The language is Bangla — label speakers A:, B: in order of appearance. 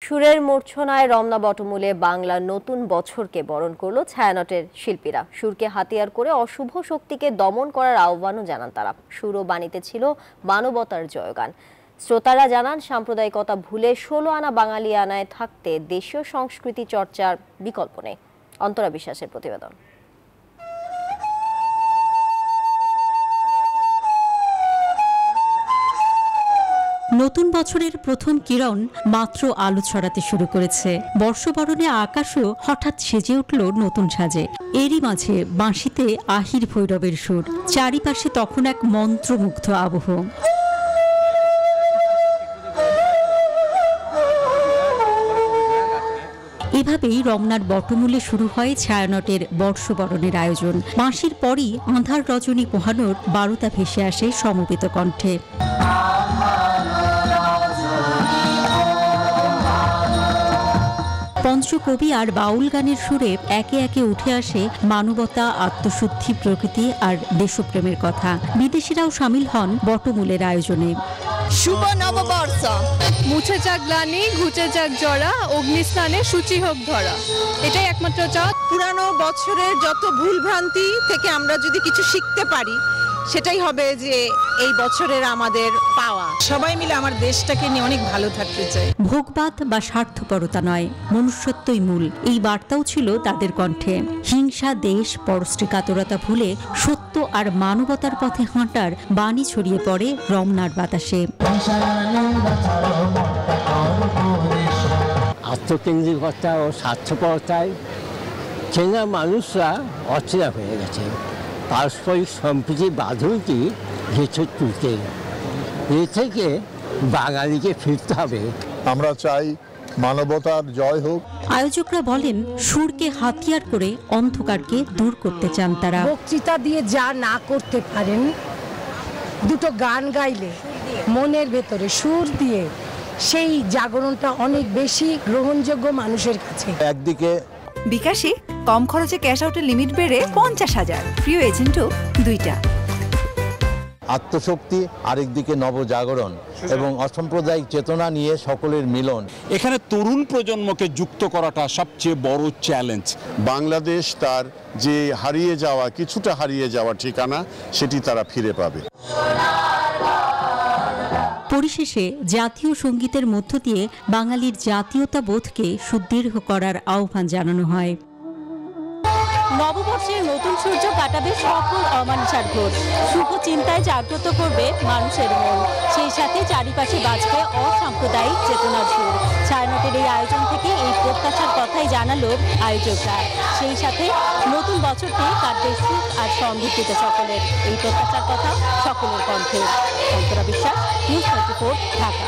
A: সুরের মূর্ছনায় রমনা বটমূলে বাংলার নতুন বছরকে বরণ করলো ছায়ানটের শিল্পীরা। সুরকে হাতিয়ার করে অশুভ শক্তিকে দমন করার আহ্বানও জানান তারা। সুর ও বাণীতে ছিল মানবতার জয়গান। শ্রোতারা জানান, সাম্প্রদায়িকতা ভুলে 16 আনা বাঙালিয়ানায় থাকতে দেশীয় সংস্কৃতি চর্চার বিকল্প নেই। অন্তরা বিশ্বাসের প্রতিবেদন।
B: নতুন বছরের প্রথম কিরণ মাত্র আলো ছড়াতে শুরু করেছে। বর্ষবরণে আকাশও হঠাৎ সেজে উঠল নতুন সাজে। এরই মাঝে বাঁশিতে আহির ভৈরবের সুর, চারিপাশে তখন এক মন্ত্রমুগ্ধ আবহ। এভাবেই রমনার বটমূলে শুরু হয় ছায়ানটের বর্ষবরণের আয়োজন। বাঁশির পরই আঁধার রজনী পোহানোর বারুদা ভেসে আসে সমবেত কণ্ঠে। পঞ্চকবি আর বাউল গানের সুরে একে একে উঠে আসে মানবতা, আত্মশুদ্ধি, প্রকৃতি আর দেশপ্রেমের কথা। বিদেশিরাও সামিল হন বটমূলের আয়োজনে।
C: শুভ নববর্ষ, মুছে যাক গ্লানি, ঘুচে যাক জরা, অগ্নিস্নানে সূচি হোক ধরা, এটাই একমাত্র চাওয়া।
D: পুরানো বছরের যত ভুলভ্রান্তি থেকে আমরা যদি কিছু শিখতে পারি, সেটাই হবে যে এই বছরের আমাদের পাওয়া। সবাই মিলে আমার দেশটাকে নিয়ে অনেক ভালো থাকতে চাই।
B: ভোগবাদ বা স্বার্থপরতা নয়, মনুষ্যত্বই মূল, এই বার্তাও ছিল তাদের কণ্ঠে। হিংসা, দেশ, পরশ্রীকাতরতা ভুলে সত্য আর মানবতার পথে হাঁটার বাণী ছড়িয়ে পড়ে রমনার বাতাসে।
E: আত্মকেন্দ্রিকতা ও স্বার্থপরতায় চেনা মানুষরা অচেনা হয়ে গেছে। পারস্পরিক সম্প্রীতি বাঁধনটি ঘেঁচে তুলতে, এ থেকে বাঙালিকে ফিরতে হবে।
F: আমরা চাই মানবতার জয় হোক।
B: আয়োজকরা বলেন, সুরকে হাতিয়ার করে অন্ধকারকে দূর করতে চান তারা।
G: বক্তৃতা দিয়ে যা না করতে পারেন, দুটো গান গাইলে মনের ভেতরে সুর দিয়ে সেই জাগরণটা অনেক বেশি গ্রহণযোগ্য মানুষের কাছে।
H: একদিকে
I: বিকাশে কম খরচে ক্যাশ আউটের লিমিট বেড়ে 50,000, প্রিয় এজেন্টও 2টা।
H: আত্মশক্তি, আরেকদিকে নবজাগরণ এবং অসাম্প্রদায়িক চেতনা নিয়ে সকলের মিলন।
J: এখানে তরুণ প্রজন্মকে যুক্ত করাটা সবচেয়ে বড় চ্যালেঞ্জ।
F: বাংলাদেশ তার যে কিছুটা হারিয়ে যাওয়া ঠিকানা, সেটি তারা ফিরে পাবে।
B: পরিশেষে জাতীয় সঙ্গীতের মধ্য দিয়ে বাঙালির জাতীয়তা বোধকে সুদৃঢ় করার আহ্বান জানানো হয়। নববর্ষের নতুন সূর্য কাটাবে সকল অমানুষার ঘোর, শুভ চিন্তায় জাগ্রত করবে মানুষের মন, সেই সাথে চারিপাশে বাজবে অসাম্প্রদায়িক চেতনার সুর। ছায়ানটের এই আয়োজন থেকে এই প্রত্যাশার কথাই জানালো আয়োজকরা। সেই সাথে নতুন বছরটি কাটবে সুখ আর সমৃদ্ধিতে সকলের, এই প্রত্যাশার কথা সকলের কণ্ঠে। অন্তরা বিশ্বাস, নিউজ 24, ঢাকা।